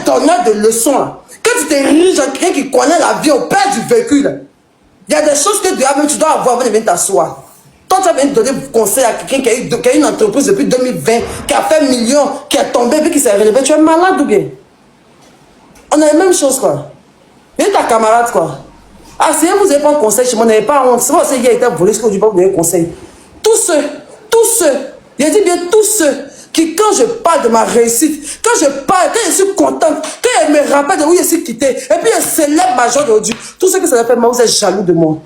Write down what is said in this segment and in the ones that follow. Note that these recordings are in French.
es donneur de leçons, là, quand tu t'es riche, quelqu'un qui connaît la vie au père du vécu, là, il y a des choses que tu dois avoir avant de venir t'asseoir. Toi, tu vas venir donner conseil à quelqu'un qui a une entreprise depuis 2020, qui a fait millions, qui est tombé, puis qui s'est relevé. Tu es malade ou bien? On a la même chose, quoi. Et ta camarade, quoi. Ah, si vous n'avez pas un conseil chez moi, n'avez pas honte. C'est moi aussi qui a été volé, ce que je dis pas, vous avez un conseil. Tous ceux, il a dit bien tous ceux qui, quand je parle de ma réussite, quand je parle, quand je suis contente, quand je me rappelle de où je suis quitté, et puis je célèbre ma joie d'aujourd'hui, tous ceux que ça fait mal, vous êtes jaloux de moi.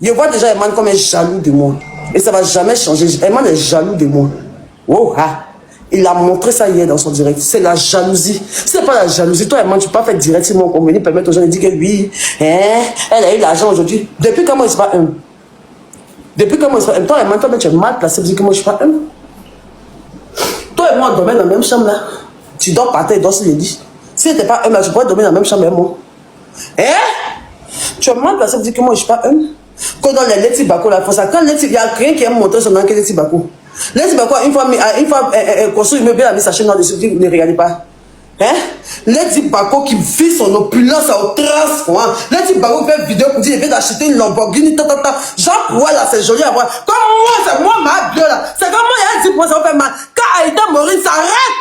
Je vois déjà Eman comme un jaloux de moi. Et ça ne va jamais changer. Eman est jaloux de moi. Oh, ah. Il a montré ça hier dans son direct. C'est la jalousie. Ce n'est pas la jalousie. Toi, Eman, tu ne peux pas faire direct si mon convenu permet aux gens de dire que oui, hein, elle a eu l'argent aujourd'hui. Depuis quand moi, je ne suis pas un. Depuis quand moi, je suis pas un. Toi, Eman, toi, tu es mal placé pour dire que moi, je ne suis pas un. Toi et moi, on dormait dans la même chambre là. Tu dors par terre, tu dors sur les lits. Si tu n'étais pas un, tu pourrais dormir dans la même chambre avec moi. Hein? Tu es mal placé pour dire que moi, je ne suis pas un. Quand dans les Leti Bako, là, il y a quelqu'un qui a montré son nom que Leti Bako. Leti Bako, une fois construit une meuble, il a mis sa chaîne dans le sous-titres, ne regardez pas. Hein? Leti Bako qui vit son opulence à outrance. Leti Bako fait une vidéo pour dire il vient d'acheter une Lamborghini. Jean Pouet là, c'est joli à voir. Comme moi, c'est moi ma bio là. C'est comme moi, il y a 10 ça va faire mal. Quand Aïda Maureen s'arrête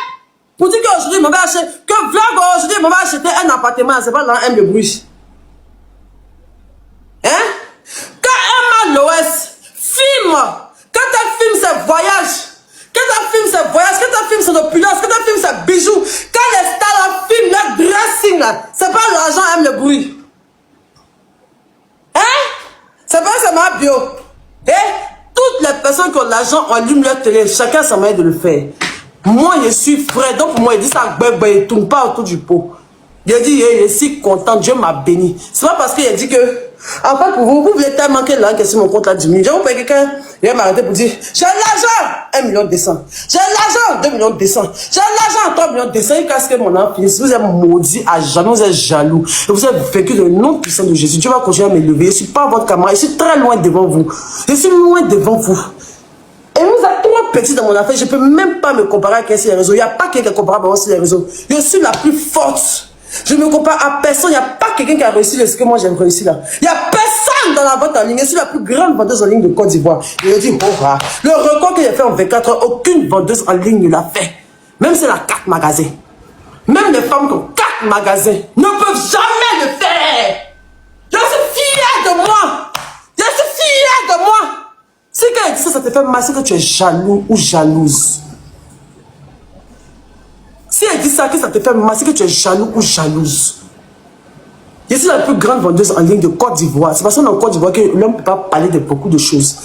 pour dire qu'aujourd'hui, il m'a acheté, que Vlog aujourd'hui, il m'a acheté un appartement, c'est pas dans un de bruit. Hein? Quand Emma Loès filme, quand elle filme ses voyages, quand elle filme ses voyages, quand elle filme son opulence, quand elle filme ses bijoux, quand les stars filment leur dressing là, c'est pas l'argent aime le bruit. Hein? C'est pas ça ma bio. Et toutes les personnes qui ont l'argent allument leur télé, chacun sa manière de le faire. Moi je suis frais, donc pour moi il dit ça, il tourne pas autour du pot. Il a dit, je suis content, Dieu m'a béni. C'est pas parce qu'il a dit que, en fait, pour vous, vous voulez tellement que l'argent sur mon compte là diminue. J'ai oublié quelqu'un, il va m'arrêter pour dire, j'ai l'argent, 1 million de 200. J'ai l'argent, 2 millions de 200. J'ai l'argent, 3 millions de 200. Il casse que mon enfant, vous êtes maudit à jamais, vous êtes jaloux. Et vous êtes vécu le nom puissant de Jésus. Dieu va continuer à m'élever. Je ne suis pas votre camarade, je suis très loin devant vous. Je suis loin devant vous. Et vous êtes trop petit dans mon affaire, je ne peux même pas me comparer avec quelqu'un sur les réseaux. Il n'y a pas quelqu'un comparable à moi sur les réseaux. Je suis la plus forte. Je ne me compare à personne. Il n'y a pas quelqu'un qui a réussi ce que moi j'ai réussi là. Il n'y a personne dans la vente en ligne. Je suis la plus grande vendeuse en ligne de Côte d'Ivoire. Je dis, oh, le record que j'ai fait en 24 heures, aucune vendeuse en ligne ne l'a fait. Même si elle a 4 magasins. Même les femmes qui ont 4 magasins ne peuvent jamais le faire. Je suis fière de moi. Je suis fière de moi. Si quelqu'un dit ça, ça te fait mal, c'est que tu es jaloux ou jalouse. Si elle dit ça, que ça te fait mal, c'est que tu es jaloux ou jalouse. Je suis la plus grande vendeuse en ligne de Côte d'Ivoire. C'est parce qu'on est en Côte d'Ivoire que l'homme ne peut pas parler de beaucoup de choses.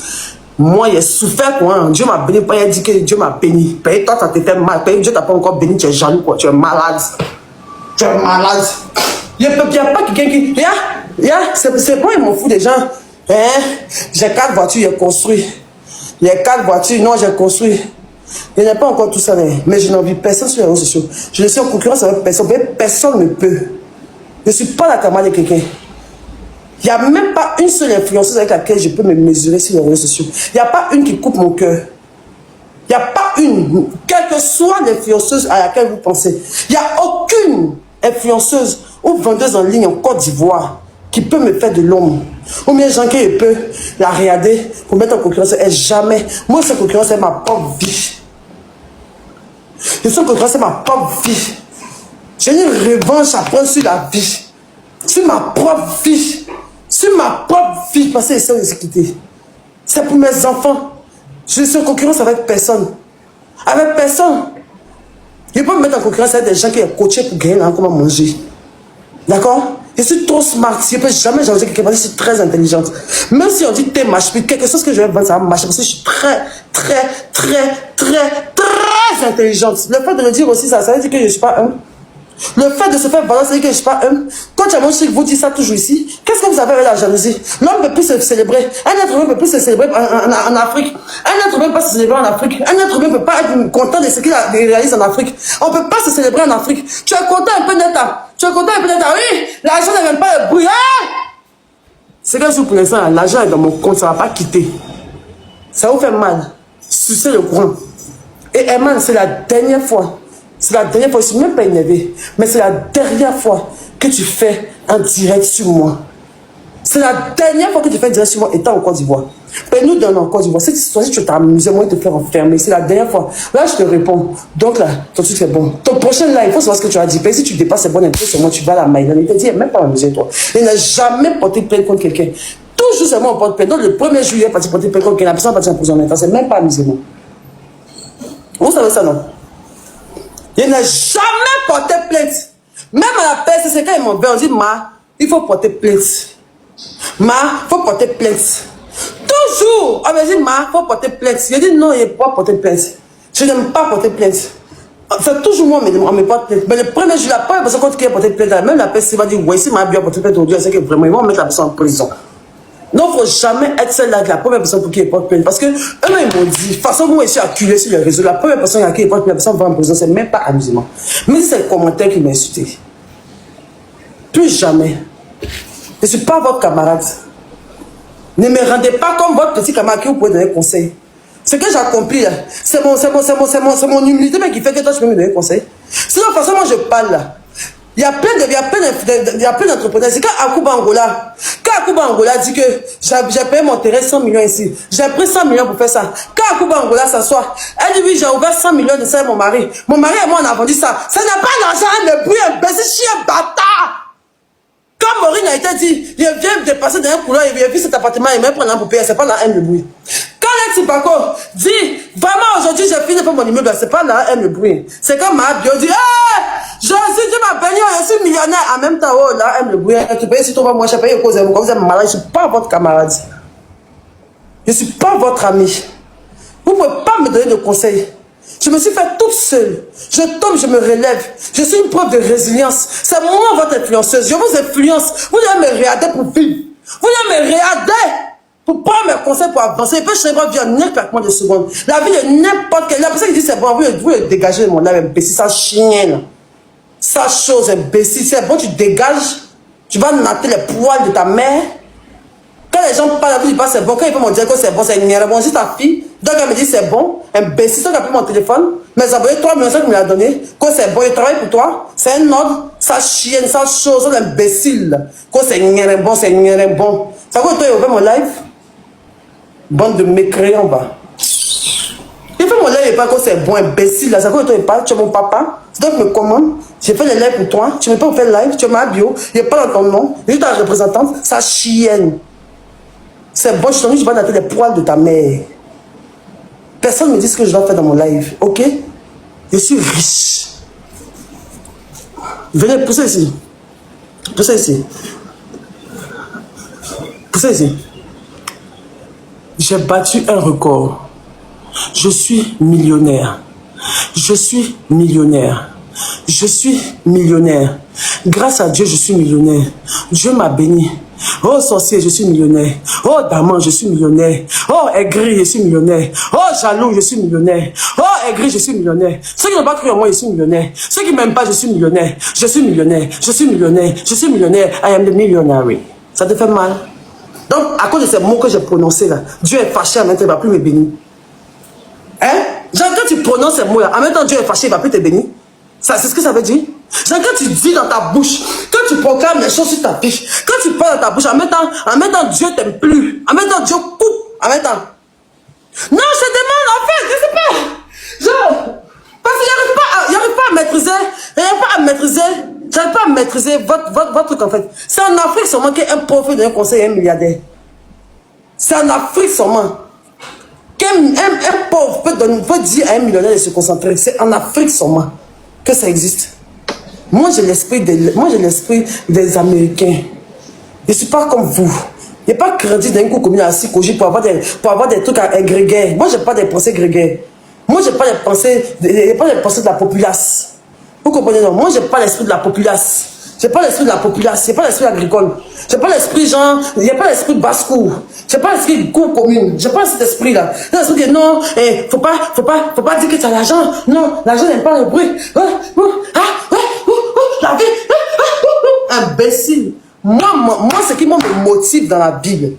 Moi, j'ai souffert, quoi. Hein. Dieu m'a béni. Il a dit que Dieu m'a béni. Toi, ça te fait mal. Dieu t'a pas encore béni. Tu es jaloux, quoi. Tu es malade. Tu es malade. Il n'y a pas quelqu'un qui... C'est bon, ils m'en foutent des gens. Hein? J'ai 4 voitures, j'ai construit. Il y a 4 voitures, non, j'ai construit. Je n'ai pas encore tout ça, mais je n'envie personne sur les réseaux sociaux. Je ne suis en concurrence avec personne, mais personne ne peut. Je ne suis pas la camarade de quelqu'un. Il n'y a même pas une seule influenceuse avec laquelle je peux me mesurer sur les réseaux sociaux. Il n'y a pas une qui coupe mon cœur. Il n'y a pas une, quelle que soit l'influenceuse à laquelle vous pensez. Il n'y a aucune influenceuse ou vendeuse en ligne en Côte d'Ivoire qui peut me faire de l'ombre. Ou bien gens qui peut la regarder pour mettre en concurrence. Et jamais. Moi, cette concurrence, c'est ma propre vie. Je suis en concurrence, c'est ma propre vie. J'ai une revanche à prendre sur la vie. Sur ma propre vie. Sur ma propre vie. Parce que c'est ça que j'ai quitté. C'est pour mes enfants. Je suis en concurrence avec personne. Avec personne. Je peux me mettre en concurrence avec des gens qui sont coachés pour gagner comment manger. D'accord? Je suis trop smart. Je ne peux jamais jalouser quelqu'un parce que je suis très intelligente. Même si on dit t'es marché, quelque chose que je vais vendre, ça va marcher parce que je suis très intelligente. Le fait de le dire aussi, ça veut dire que je ne suis pas un. Le fait de se faire valoir, ça veut dire que je ne suis pas un. Quand tu as mon chic, vous dites ça toujours ici. Qu'est-ce que vous avez avec la jalousie? L'homme ne peut plus se célébrer. Un être humain ne peut plus se célébrer en Afrique. Un être humain ne peut pas se célébrer en Afrique. Un être humain ne peut pas être content de ce qu'il réalise en Afrique. On ne peut pas se célébrer en Afrique. Tu es content un peu d'État. Tu es content un peu d'État. Oui, l'argent ne vient pas le bruit. C'est que pour l'instant, l'argent est dans mon compte, ça ne va pas quitter. Ça vous fait mal. Sucez le courant. Et Eman, c'est la dernière fois C'est la dernière fois, je ne suis même pas énervé, mais c'est la dernière fois que tu fais un direct sur moi. C'est la dernière fois que tu fais un direct sur moi étant en Côte d'Ivoire. Nous dans en Côte d'Ivoire, si tu t'amuses, moi, te faire enfermer, c'est la dernière fois. Là, je te réponds. Donc là, tout de suite, c'est bon. Ton prochain live, il faut savoir ce que tu as dit. Si tu dépasses les bonnes intentions, c'est moi, tu vas à la maille. Il te dit, même pas amuser toi. Il n'a jamais porté plainte contre quelqu'un. Toujours, c'est moi, on porte plainte. Donc, le 1er juillet, il a porté plainte contre quelqu'un. La personne va partir en prison maintenant. C'est même pas amusement. Vous savez ça, non? Il n'a jamais porté plainte. Même à la peste, c'est quand ils m'ont fait, on dit, il faut porter plainte. Il faut porter plainte. Toujours, on me dit, il faut porter plainte. Je dis, non, il ne faut pas porter plainte. Je n'aime pas porter plainte. C'est toujours moi, on me porte plainte. Mais le premier jour, la première personne contre qui a porté plainte, même la peste, il va dire, oui, si m'a bien porté plainte aujourd'hui, c'est que vraiment, ils vont mettre la personne en prison. Donc, il ne faut jamais être celle-là, la première personne pour qui il porte plainte. Parce que, eux, ils m'ont dit, de toute façon, moi, je suis acculé sur les réseaux. La première personne à qui il porte plainte, la personne va en prison, c'est même pas amusement. Mais c'est le commentaire qui m'a insulté. Plus jamais. Je ne suis pas votre camarade. Ne me rendez pas comme votre petit camarade qui vous pouvez donner conseil. Ce que j'ai accompli, c'est mon humilité mais qui fait que toi, tu peux me donner conseil. Sinon, de toute façon, moi, je parle là. Il y a plein d'entrepreneurs. C'est quand Akuba Angola dit que j'ai payé mon terrain 100 millions ici. J'ai pris 100 millions pour faire ça. Quand Akuba Angola s'assoit, elle dit oui, j'ai ouvert 100 millions de ça à mon mari. Mon mari et moi, on a vendu ça. Ça n'a pas d'argent, le bruit, un baiser, chien, bâtard. Quand Maureen a été dit, il vient de passer dans un couloir, il vient vu cet appartement, il m'a pris un pour payer, c'est pas la haine le bruit. Quand Alex Bako dit, vraiment aujourd'hui j'ai fini pour mon immeuble, c'est pas la haine le bruit. C'est comme ma bio dit, je suis dit ma béni, je suis millionnaire, en même temps, oh, la haine le bruit, tu payes si tu vas moi, je paye cause, vous êtes malade, je suis pas votre camarade. Je suis pas votre ami. Vous pouvez pas me donner de conseils. Je me suis fait toute seule. Je tombe, je me relève. Je suis une preuve de résilience. C'est moi votre influenceuse. Je vous influence. Vous devez me regarder pour vivre. Vous devez me regarder pour prendre mes conseils pour avancer. Et puis je ne vie en n'importe combien de secondes. La vie de n'importe quelle. La personne qui dit c'est bon, vous le dégagez de mon âme, imbécile, ça chienne. Ça chose, imbécile. C'est bon, tu dégages. Tu vas natter les poils de ta mère. Quand les gens parlent, ils disent pas c'est bon. Quand ils peuvent me dire que c'est bon, c'est une bon. Si ta fille, donc elle me dit c'est bon, imbécile, ça pris mon téléphone, mais ça veut 3 millions, ça me l'a donné, que c'est bon, il travaille pour toi, c'est un ordre, ça chienne, ça chose, ça imbécile, que c'est une bon, c'est une bon. Ça veut toi, il ouvert mon live, bande de mécréants, bah. Il fait mon live, et pas que c'est bon, imbécile, là, ça veut toi, il parle, tu es mon papa, c'est donc me commande, j'ai fait les lives pour toi, tu ne peux pas faire live, tu es ma bio, il n'est pas dans ton nom, il est ta représentante, ça chienne. C'est bon, je vais natter les poils de ta mère. Personne ne me dit ce que je dois faire dans mon live, ok? Je suis riche. Venez, poussez ici. Poussez ici. Poussez ici. J'ai battu un record. Je suis millionnaire. Je suis millionnaire. Je suis millionnaire. Grâce à Dieu, je suis millionnaire. Dieu m'a béni. Oh sorcier, je suis millionnaire. Oh daman, je suis millionnaire. Oh aigri, je suis millionnaire. Oh jaloux, je suis millionnaire. Oh aigri, je suis millionnaire. Ceux qui n'ont pas cru en moi, je suis millionnaire. Ceux qui ne m'aiment pas, je suis millionnaire. Je suis millionnaire. Je suis millionnaire. Je suis millionnaire. I am the millionary. Ça te fait mal? Donc, à cause de ces mots que j'ai prononcés là, Dieu est fâché, en même temps, il ne va plus me bénir. Hein? Genre, quand tu prononces ces mots là, en même temps, Dieu est fâché, il ne va plus te bénir. C'est ce que ça veut dire? Genre, quand tu dis dans ta bouche, quand tu proclames les choses sur ta fiche, quand tu parles dans ta bouche, en même temps, Dieu t'aime plus. En même temps, Dieu coupe. En même temps. Non, je demande, en fait, je sais pas. Genre, parce qu'il n'y arrive pas à maîtriser. J'arrive pas à maîtriser votre truc, en fait. C'est en Afrique seulement qu'un pauvre d'un conseil un milliardaire. C'est en Afrique seulement qu'un pauvre peut dire à un millionnaire de se concentrer. C'est en Afrique seulement que ça existe. Moi, j'ai l'esprit des Américains. Je ne suis pas comme vous. Il n'y a pas crédit d'un coup commun à 6 pour avoir des trucs à grégaires. Moi, je n'ai pas des pensées grégaires. Moi, je n'ai pas des pensées de la populace. Vous comprenez, non? Moi, je n'ai pas l'esprit de la populace. Je n'ai pas l'esprit de la populace. Je n'ai pas l'esprit agricole. Je n'ai pas l'esprit genre. Il n'y a pas l'esprit basse-cour. Je n'ai pas l'esprit cour commune. Je n'ai pas cet esprit-là. J'ai l'esprit de non, faut pas dire que tu as l'argent. Non, l'argent n'aime pas le bruit. La vie. Imbécile. Moi, ce qui me motive dans la Bible,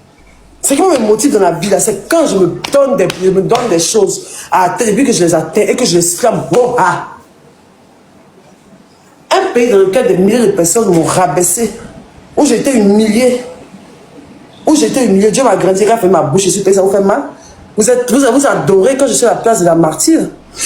c'est quand je me donne des choses à atteindre, et puis que je les atteins et que je les exclame, oh, ah. Un pays dans lequel des milliers de personnes m'ont rabaissé, où j'ai été humilié. Dieu m'a grandi, il a fait ma bouche, je suis pays, ça vous fait mal. Vous adorez quand je suis à la place de la martyre.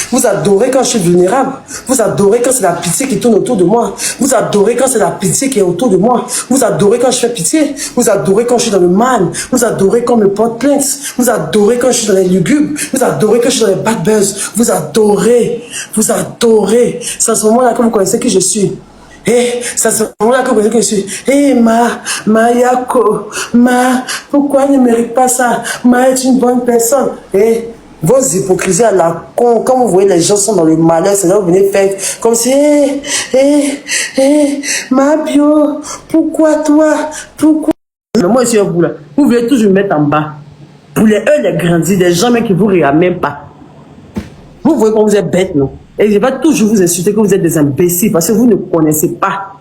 Vous adorez quand je suis vulnérable. Vous adorez quand c'est la pitié qui tourne autour de moi. Vous adorez quand c'est la pitié qui est autour de moi. Vous adorez quand je fais pitié. Vous adorez quand je suis dans le mal. Vous adorez quand on me porte plainte. Vous adorez quand je suis dans les lugubres. Vous adorez quand je suis dans les bad buzz. Vous adorez. Vous adorez. C'est à ce moment-là que vous connaissez qui je suis. C'est à ce moment-là que vous connaissez qui je suis. Yako, pourquoi elle ne mérite pas ça? Est une bonne personne. Vos hypocrisies à la con, quand vous voyez les gens sont dans le malheur, c'est là où vous venez faire comme si, ma bio, pourquoi toi, pourquoi? Mais moi, ici, vous, là, vous voulez toujours me mettre en bas. Pour les grandir, des gens même qui vous regardent même pas. Vous voyez comme vous êtes bête, non? Et je vais toujours vous insulter que vous êtes des imbéciles parce que vous ne connaissez pas.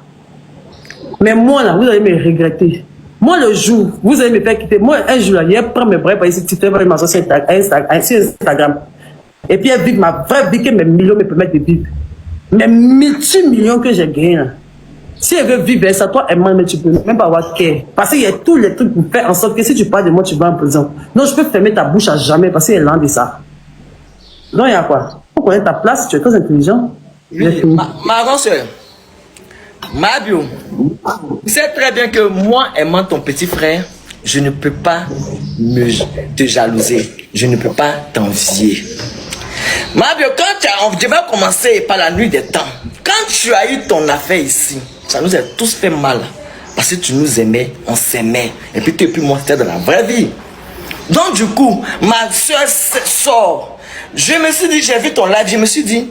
Mais moi, là, vous allez me regretter. Moi, le jour, vous allez me faire quitter. Moi, un jour, là, je prends mes vrais papiers sur Twitter, ma soeur sur Instagram. Et puis, elle vit ma vraie vie que mes millions me permettent de vivre. Mes multi-millions que j'ai gagnés, là. Si elle veut vivre, ça, toi, elle mais tu peux même pas avoir care. Parce qu'il y a tous les trucs pour faire en sorte que si tu parles de moi, tu vas en prison. Non, je peux fermer ta bouche à jamais parce qu'elle est lente de ça. Non, il y a quoi? Faut connaître ta place, tu es très intelligent. Oui, ma grande soeur, Mabio, tu sais très bien que moi, aimant ton petit frère, je ne peux pas te jalouser. Je ne peux pas t'envier. Mabio, on devait commencer par la nuit des temps. Quand tu as eu ton affaire ici, ça nous a tous fait mal. Parce que tu nous aimais, on s'aimait. Et puis tu et puis moi, c'était dans la vraie vie. Donc du coup, ma soeur sort. Je me suis dit, j'ai vu ton live, je me suis dit,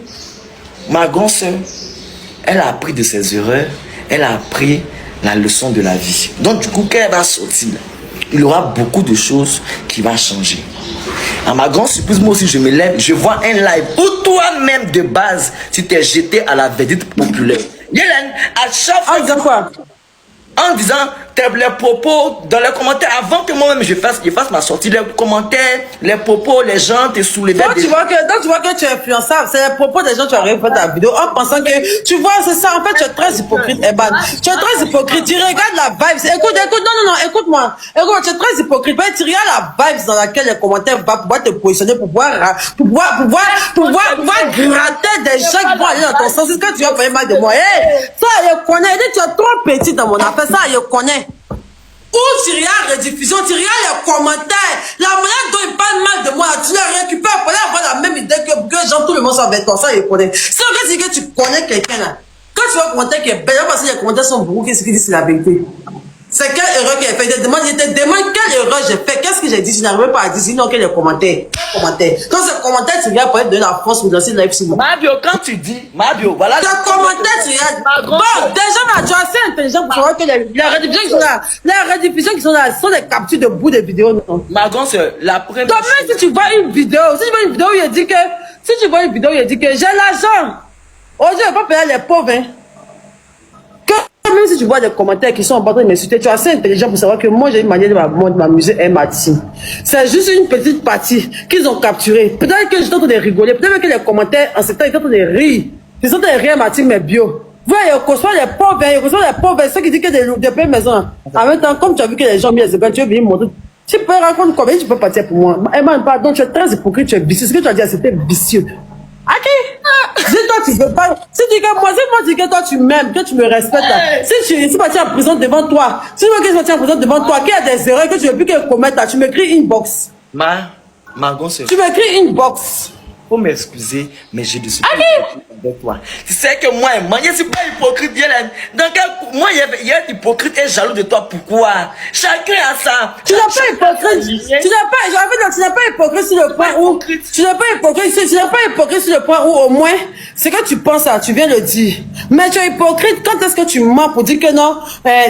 ma grande soeur, elle a appris de ses erreurs, elle a appris la leçon de la vie. Donc du coup, quand elle va sortir, il y aura beaucoup de choses qui vont changer. À ma grande surprise, moi aussi, je me lève, je vois un live où toi-même de base, tu t'es jeté à la vedette populaire. Yélène, à chaque fois, en disant les propos dans les commentaires, avant que moi-même je fasse ma sortie, les commentaires, les propos, les gens te soulevaient. Donc tu vois que tu es influençable, c'est les propos des gens qui arrivent à ta vidéo en pensant que, tu vois, c'est ça, en fait, tu es très hypocrite, Eban. Tu es très hypocrite, tu regardes la vibe, écoute, non, écoute-moi, écoute, tu es très hypocrite, mais tu regardes la vibe dans laquelle les commentaires vont pouvoir te positionner, pour pouvoir gratter des gens qui vont aller dans ton sens. C'est ce que tu vas faire mal de moi. Ça, je connais, tu es trop petit dans mon affaire, ça, je connais. Ou tu regardes la rediffusion, tu regardes les commentaires, la manière dont ils parlent mal de moi, tu les récupères pour avoir la même idée que gens, tout le monde soit avec toi, ça, je connais. C'est vrai que tu connais quelqu'un là. Quand tu vois un commentaire qui est belle, parce que les commentaires sont beaucoup, qu'est-ce qu'ils disent, c'est la vérité. C'est quelle erreur qu'il a fait? Je te demande quelle erreur j'ai fait. Qu'est-ce que j'ai dit? Je n'arrive pas à dire, sinon quel est le commentaire? Dans ce commentaire, tu regardes pour être de la force pour lancer live sur moi. Mabio, quand tu dis, Mabio, voilà. Dans commentaire, tu regardes. Bon, déjà, tu es assez intelligent pour savoir que les rediffusions qui sont là, sont des captures de bouts de vidéos, non? Ma grande soeur, la première. Toi-même, si tu vois une vidéo, où il dit que, j'ai l'argent. Aujourd'hui, je ne vais pas payer les pauvres, hein. Même si tu vois des commentaires qui sont en train de m'insulter, tu es assez intelligent pour savoir que moi j'ai une manière de m'amuser et m'attirer. C'est juste une petite partie qu'ils ont capturée. Peut-être que je suis en train de rigoler, peut-être que les commentaires en ce temps ils sont en train de rire. Ils sont en train de rire Mathieu mes bio. Voilà, il y a les pauvres, ceux qui disent que des belles maisons. En même temps, comme tu as vu que les gens mis les tu veux venir montrer. Tu peux raconter combien tu peux partir pour moi. Pardon, tu es très hypocrite, tu es vicieux. Ce que tu as dit, c'était vicieux. Ok. Si toi tu veux pas, si moi dis que toi tu m'aimes, que tu me respectes là. Si tu es parti en prison devant toi, si tu veux que je sois en prison devant toi, qu'il y a des erreurs que tu veux plus qu'elle commette là, tu m'écris inbox. Ma grande soeur. Tu m'écris inbox. Faut m'excuser, mais je ne suis pas hypocrite avec toi. Tu sais que moi, je ne suis pas hypocrite, Yélène. Moi, il y a hypocrite et jaloux de toi. Pourquoi? Chacun a ça. Tu n'es pas hypocrite. Tu n'es pas hypocrite sur le point où. Tu n'es pas hypocrite sur le point où, au moins, ce que tu penses là, tu viens le dire. Mais tu es hypocrite quand est-ce que tu mens pour dire que non,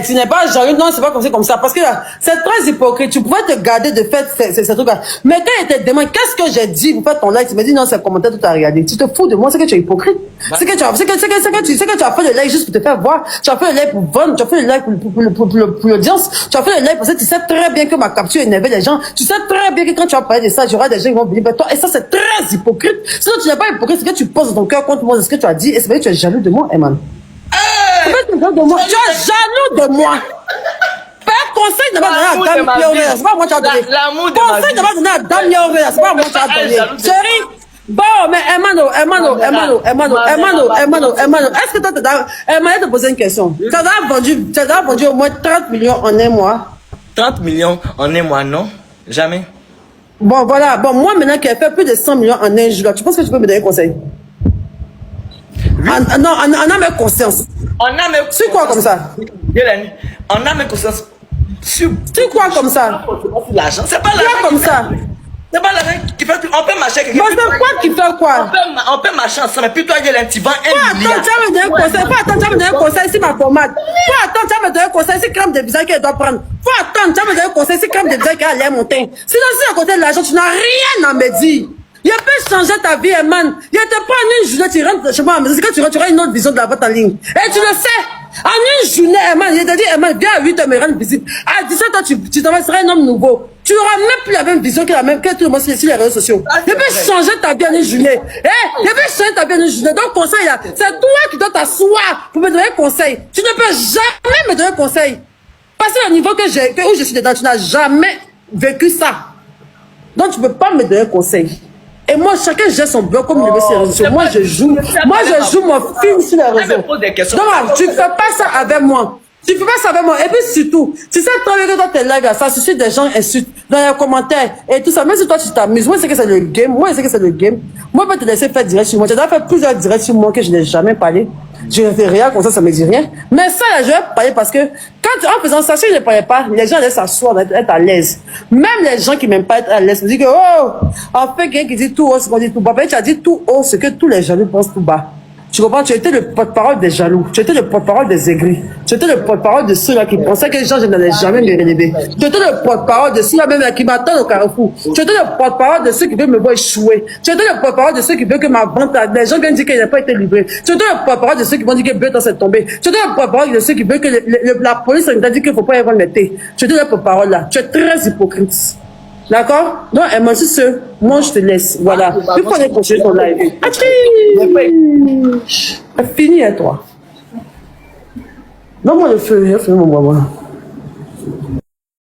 tu n'es pas jaloux. Non, c'est pas comme ça. Parce que là, c'est très hypocrite. Tu pouvais te garder de faire ces trucs-là. Mais quand il te demande, qu'est-ce que j'ai dit pour faire ton live, tu me dis non, c'est commentaire, tout à regarder. Tu te fous de moi, c'est que tu es hypocrite. C'est que tu as fait le live juste pour te faire voir. Tu as fait le live pour vendre, tu as fait le live pour l'audience. Tu as fait le live parce que tu sais très bien que ma capture énervait les gens. Tu sais très bien que quand tu vas parler de ça, il y aura des gens qui vont venir vers toi. Et ça, c'est très hypocrite. Sinon, tu n'es pas hypocrite, c'est que tu poses dans ton cœur contre moi, c'est ce que tu as dit. Et c'est vrai que tu es jaloux de moi, Eman. jaloux de moi. Tu es jaloux de moi. Père, conseil ne va donner à Dame Pierre, c'est pas moi qui as donné. Conseil ne va donner à Dame Pierre, c'est pas moi qui as donné. Chérie, bon, mais Emmanuel, est-ce que toi, Emmanuel te poser une question? Tu as vendu au moins 30 millions en un mois. 30 millions en un mois, non? Jamais. Bon, voilà. Bon, moi, maintenant qui ai fait plus de 100 millions en un jour, tu penses que tu peux me donner un conseil? Oui. Non, on a mes conscience. On a mes conscience. Sur quoi comme ça? On a mes conscience. Sur quoi comme ça? L'argent. C'est pas l'argent. Quoi comme ça? C'est pas l'argent qui fait. On peut marcher avec quelqu'un. Mais c'est quoi qui fait quoi? On peut marcher ensemble. Et puis toi, tu vends 1 milliard. Attends, tu vas me donner un conseil. Faut attendre, tu vas me donner un conseil si ma pommade. Faut attendre, tu vas me donner un conseil si crème de visage qu'elle doit prendre. Faut attendre, tu vas me donner un conseil si crème de visage qu'elle a l'air mon teint. Sinon, si à côté de l'argent, tu n'as rien à me dire. Il peut changer ta vie, man. Il te prend une journée, tu rentres chez moi à la maison. Quand tu rentres, tu auras une autre vision de la vente en ligne. Et tu le sais. En une journée, man, il te dit, man, viens à 8h me rendre visite. À 17h, tu seras un homme nouveau. Tu n'auras même plus la même vision que tout le monde sur les réseaux sociaux. Il peut changer ta vie en une journée. Il peut changer ta vie en une journée. Donc, conseil là, c'est toi qui dois t'asseoir pour me donner un conseil. Tu ne peux jamais me donner un conseil. Parce que au niveau où je suis dedans, tu n'as jamais vécu ça. Donc, tu ne peux pas me donner un conseil. Et moi, chacun gère son blog comme il veut sur les réseaux sociaux. Moi, je joue mon film sur les réseaux. Non, tu ne fais pas ça avec moi. Tu ne fais pas ça avec moi. Et puis surtout, tu sais très bien que dans tes lives, ça suscite des gens insultes dans les commentaires et tout ça. Même si toi, tu t'amuses, moi, je sais que c'est le game. Moi, je sais que c'est le game. Moi, je peux te laisser faire direct sur moi. J'ai déjà fait plusieurs directs sur moi que je n'ai jamais parlé. Je ne fais rien comme ça me dit rien. Mais ça, là, je vais parler parce que en faisant ça, si je ne parlais pas, les gens allaient s'asseoir, être à l'aise. Même les gens qui n'aiment pas être à l'aise me disent que, oh, en fait, quelqu'un qui dit tout haut ce qu'on dit tout bas. Tu as dit tout haut ce que tous les jaloux pensent tout bas. Tu comprends? Tu étais le porte-parole des jaloux. Tu étais le porte-parole des aigris. Tu étais le porte-parole de ceux-là qui pensaient que les gens, je n'allais jamais me relever. Tu étais le porte-parole de ceux-là même qui m'attendent au carrefour. Tu étais le porte-parole de ceux qui veulent me voir échouer. Tu étais le porte-parole de ceux qui veulent que ma vente, les gens viennent dire qu'elle n'a pas été livrée. Tu étais le porte-parole de ceux qui vont dire que Beto s'est tombé. Tu étais le porte-parole de ceux qui veulent que la police a dit qu'il ne faut pas y avoir le thé. Tu étais le porte-parole là. Tu es très hypocrite. D'accord? Donc, moi, c'est ce. Moi, je te laisse. Voilà. Il faut aller continuer ton live. Fini à toi. Donne-moi le feu. Fais-moi, moi.